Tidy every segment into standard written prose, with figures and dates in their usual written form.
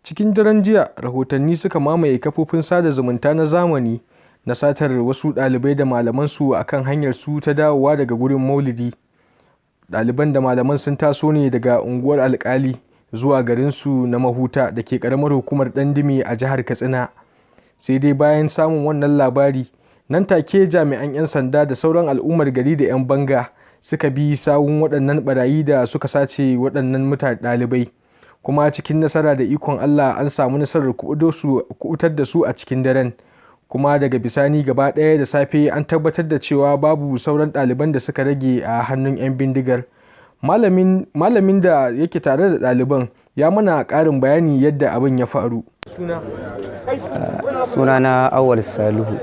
Cikin daren jiya, rahotanni suka mamaye kafofin sada zumunta na zamani na satar wasu ɗalibai da malamansu a kan hanyarsu ta dawowa daga gurin maulidi. Ɗaliban da malaman sun taso ne daga unguwar Alkali zuwa garinsu na Mahuta da ke ƙaramar hukumar Dandume a jihar Katsina. Sai dai bayan samun wannan labari, nan take jami'an 'yan sanda da sauran al'ummar gari da 'yan banga suka bi sawun waɗannan ɓarayi da suka sace waɗannan ɗalibai. Kuma cikin nasara da ikon Allah an samu nasarar kubutar da su a cikin daren. Kuma daga bisani gaba ɗaya da safe an tabbatar da cewa babu sauran ɗaliban da suka rage a hannun 'yan bindigar. Malamin da yake tare da ɗaliban ya mana ƙarin bayani yadda abin ya faru. Sunana Awal Salihu,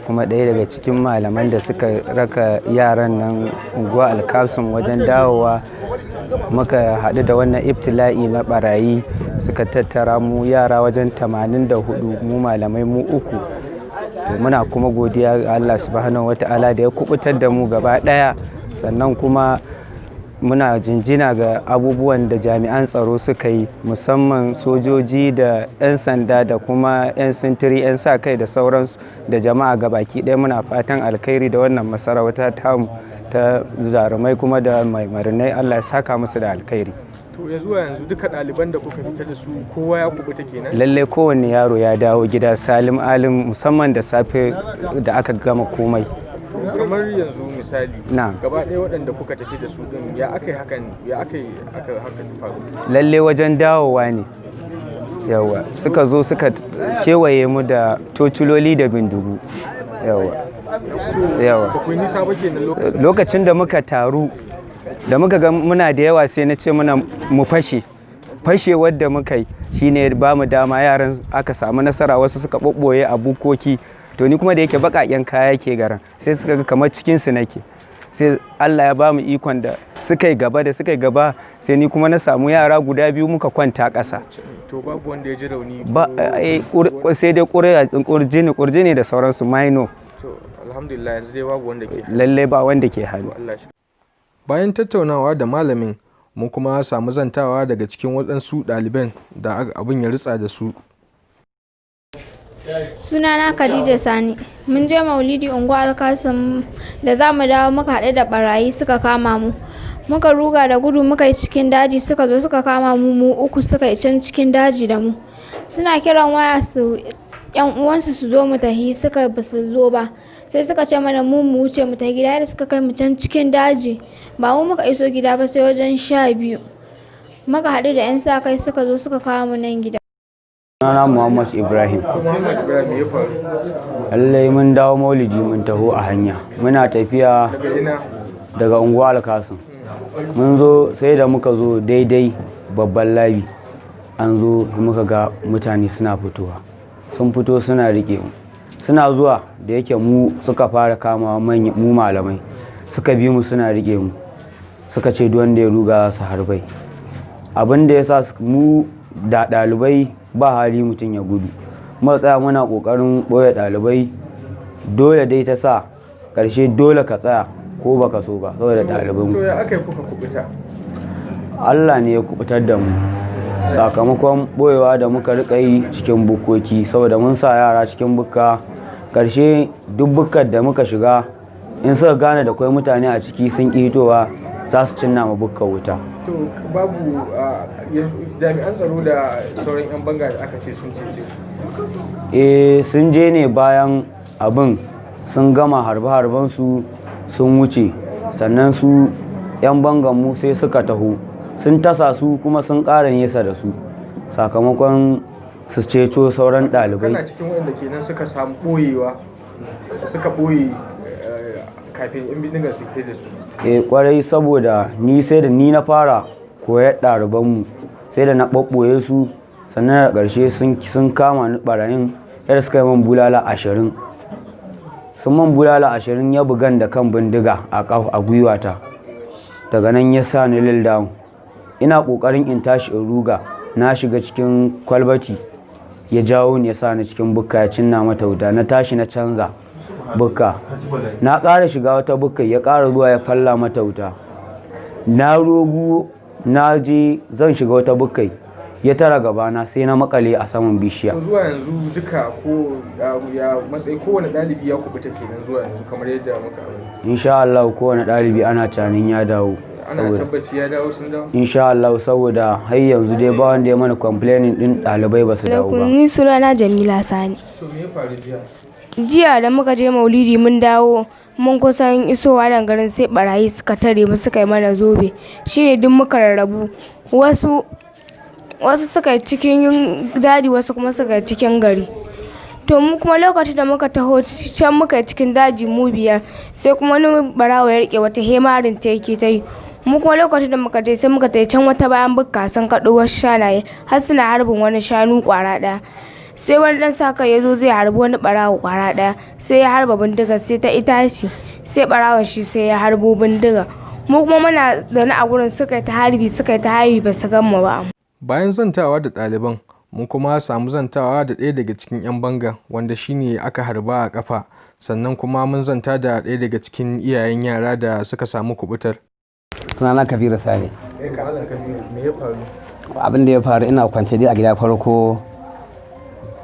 kuma ɗaya daga cikin malaman da suka raka yaran nan unguwa Alkasum wajen dawowa. Muka haɗu da wannan ibtila'i na ɓarayi suka tattara mu yara wajen 84, mu malamai mu 3. To muna kuma godiya ga Allah subhanahu wata'ala da ya kubutar da mu gaba ɗaya. Sannan kuma muna jinjina ga abubuwan da jami'an tsaro suka yi, musamman sojoji da 'yan sanda da kuma 'yan sintiri, 'yan sa kai da sauransu da jama'a gabaki ɗaya. Muna fatan alkhairi da wannan masarauta tamu ta zarumai kuma da maimarinai. Allah ya saka musu da alkhairi. To ya zuwa yanzu duka ɗaliban da kuka fita da su kowa ya kubuta kenan? Lallai kowanne yaro ya dawo gida salim alim, musamman da safe da aka gama komai. Kamar yanzu misali, gaba ɗaya waɗanda kuka tafi da su ɗin ya aka yi hakan faru? Lallai wajen dawowa ne, yawa suka zo suka kewaye mu da tociloli da bindigu. Yawa lokacin da muka taru, da muka ga muna da yawa, sai na ce muna mu fashe wadda muka yi shine ba mu dama, yaran aka samu nasara, wasu suka ɓoɓɓoye a bukoki. To ni kuma da yake baƙaƙen kaya ke garan, sai suka ga kamar cikinsu nake, sai Allah ya ba mu ikon da suka yi gaba, sai ni kuma na samu yara guda 2 muka kwanta ƙasa. To babu wanda ya ji rauni? Sai dai ƙurjini da sauransu maino. Alhamdulillah yanzu dai babu wanda ke hannu. Lallai ba wanda ke hannu. Bayan tattaunawa da malamin, mun kuma samu zantawa daga cikin waɗansu ɗaliban da abin ya ritsa da su. Sunana Khadija Sani. Mun je maulidi unguwar Alkasim, da za mu dawo muka haɗu da ɓarayi suka kama mu. Muka ruga da gudu muka yi cikin daji, suka zo suka kama mu 3 suka yi can cikin daji da mu. Suna kiran waya su 'yan uwansu su zo mu tahi, suka ba su zo ba. Sai suka ce mana mu wuce mu tafi gida, da suka kai mu can cikin daji. Ba mu muka iso gida ba sai wajen 12. Muka haɗu da 'yan sa kai suka zo suka kawo mu nan gida. Sunana Muhammad Ibrahim. Ya faru? Lallai mun dawo maulidi mun taho a hanya. Muna tafiya daga unguwa Alkasim. Mun zo sai da muka zo daidai babban labi. An zo muka ga mutane suna fitowa. Sun fito suna riƙe mu. Suna zuwa da yake mu suka fara kama mu malamai. Suka bi mu suna riƙe mu. Suka ce duk wanda ya ruga su harbai. Abin da ya sa mu da ɗalibai ba hali mutum ya gudu. Muka tsaya muna ƙoƙarin ɓoye ɗalibai. Dole dai ta sa ƙarshe dole ka tsaya ko baka so ba saboda ɗaliban. To ya aka yi kuka kubuta? Allah ne ya kubutar da mu. Sakamakon ɓoyewa da muka riƙa yi cikin bukkoki, saboda mun sa yara cikin bukka. Ƙarshe duk bukkar da muka shiga, in suka gane da kwai mutane a ciki sun ƙi hitowa, za su cinna ma bukkar wuta. To babu jami'an tsaro da sauran 'yan banga da aka ce sun ce? Sun je ne bayan abin sun gama harbe-harbensu sun wuce, sannan su 'yan bangan mu sai suka taho, sun tasa su kuma sun ƙara nesa da su, sakamakon su ceto sauran ɗalibai. Kana cikin waɗanda kenan suka samu ɓoyewa, suka ɓoye kafin 'yan bindigar su kai da su? Kwarai, saboda ni sai da ni na fara koyar ɗalibanmu, sai da na ɓaɓɓoye su, sannan da ƙarshe sun kama ni ɓarayin, yadda suka yi man bulala 20. Sun man bulala 20 ya bugan da kan bindiga a gwiwata. Daga nan ya sa ni lil down. Ina ƙoƙarin in tashi in ruga, na shiga cikin kwalbati, ya jawo ni ya sa ni cikin bukka, ya cinna mata wuta. Na tashi na canza bukka, na ƙara shiga wata bukka, ya ƙara zuwa ya falla mata wuta. Na rogu na je zan shiga wata bukkai, ya tara gabana sai na makale a saman bishiya. Zuwa yanzu duka ko ya matsayi kowane ɗalibi ya kubuta kenan zuwa yanzu kamar yadda muka abin. Insha Allah kowane ɗalibi ana tunanin ya dawo. Ana tabbaci ya dawo sun dawo? Insha Allah saboda har yanzu dai ba wanda ya mana complaining din ɗalibai ba su dawo ba. Ni sunana Jamila Sani. To me ya faru jiya? Jiya da muka je maulidi mun dawo mun kusan isowa nan garin sai barayi suka tare mu suka yi mana zobe shine duk muka rarrabu wasu suka yi cikin daji wasu kuma suka yi cikin gari. To mu kuma lokacin da muka taho can muka yi cikin daji mu 5 sai kuma wani barawo ya rike wata hemarin ta yake ta yi. Mu kuma lokacin da muka je sai muka tafi can wata bayan bukka sun kaɗo wasu shanaye har suna harbin wani shanu kwara ɗaya. Sai wani dan saka ya zo zai harbi wani barawo kwara ɗaya sai ya harba bindiga sai ta itace sai barawon shi sai ya harbo bindiga. Mu kuma muna zaune a gurin suka yi ta harbi ba su gamma ba. Bayan zantawa da ɗaliban mun kuma samu zantawa da ɗaya daga cikin 'yan banga wanda shine aka harba a kafa, sannan kuma mun zanta da ɗaya daga cikin iyayen yara da suka samu kubutar. Sunana Kabiru Sale. Me ya faru? Abin da ya faru ina kwance dai a gida farko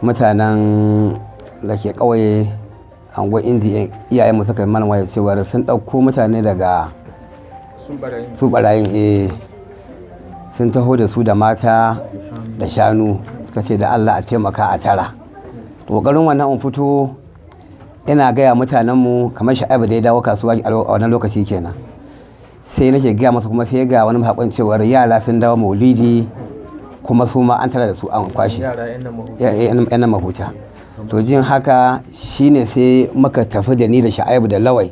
mutanen da ke ƙauye angon indiya iyayenmu suka yi mana waya cewa sun ɗauko mutane daga su barayin sun taho da su da mata da shanu suka ce da Allah a taimaka a tara. Ƙoƙarin wannan in fito ina gaya mutanenmu kamar Sha'ibu da ya dawo kasuwa a wannan lokaci kenan sai nake gaya masa kuma sai ga wani haƙon cewar yara sun dawo maulidi kuma su ma an tara da su an kwashe yan mahuta. To jin haka shine sai muka tafi da ni da Sha'ibu da Lawai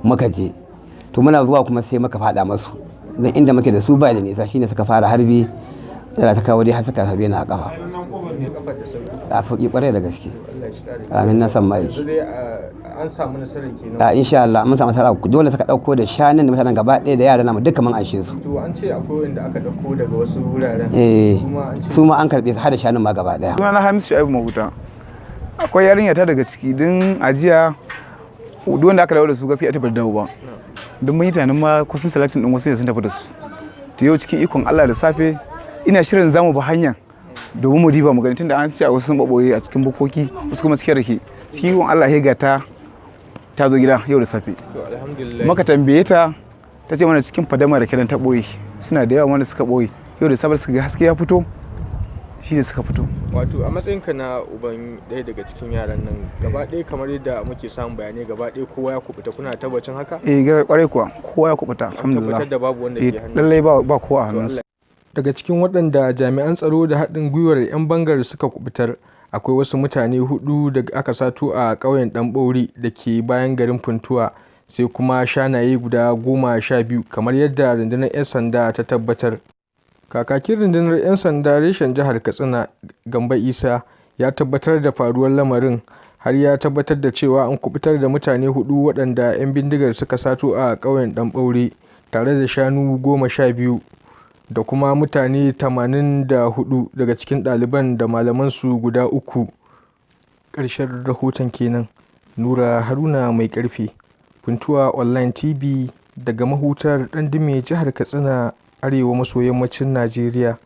muka je, to muna zuwa kuma sai muka fada masu dan inda muke da su ba da nisa shine suka fara harbi da ta kawo dai har suka harbe ni a kafa. A sauki kwarai da gaske. Amin na san mai. An samu nasarar kenan. A insha Allah mun samu nasara, dole suka dauko da shanun da mutanen gaba ɗaya da yaran namu duka mun anshe su. To an ce akwai wanda aka dauko daga wasu wuraren. Su ma an karbe su har da shanun ma gaba ɗaya. Sunana Hamisu Sha'ibu Mahuta. Akwai yarinya ta daga ciki din ajiya duk wanda aka dawo da su gaskiya ta bar dawo ba. Don mun yi tunanin ma kusan selecting din wasu ne sun tafi da su. To yau cikin ikon Allah da safe ina shirin zamu bi hanya domin mu diba mu gani tunda an ce a wasu sun baboye a cikin bukoki wasu kuma cikin rake. Cikin ikon Allah ya ga ta zo gida yau da safe. Maka tambaye ta ce mana cikin fadama da kiran ta boye suna da yawa wanda suka boye yau da safe suka ga haske ya fito shi ne suka fito. Wato a matsayinka na uban ɗaya daga cikin yaran nan gaba ɗaya kamar yadda muke samun bayanai gaba ɗaya kowa ya kubuta, kuna tabbacin haka? Ga kwarai kuwa kowa ya kubuta alhamdulillah. Tabbatar da babu wanda ke hannu. Lallai ba kowa a hannunsu. Daga cikin waɗanda jami'an tsaro da haɗin gwiwar 'yan bangar suka kubutar akwai wasu mutane 4 da aka sato a ƙauyen Ɗanɓauri da ke bayan garin Funtuwa, sai kuma shanaye guda 12 kamar yadda rundunar 'yan sanda ta tabbatar. Kakakin rundunar 'yan sanda reshen jihar Katsina Gamba Isa ya tabbatar da faruwar lamarin har ya tabbatar da cewa an kubutar da mutane 4 waɗanda 'yan bindigar suka sato a ƙauyen Ɗanɓauri tare da shanu 12 da kuma mutane 84 daga cikin ɗaliban da malamansu guda 3. Ƙarshen rahoton kenan. Nura Haruna Mai Ƙarfe, Funtuwa Online TV daga Mahutar Dandume, jihar Katsina, arewa maso yammacin Najeriya.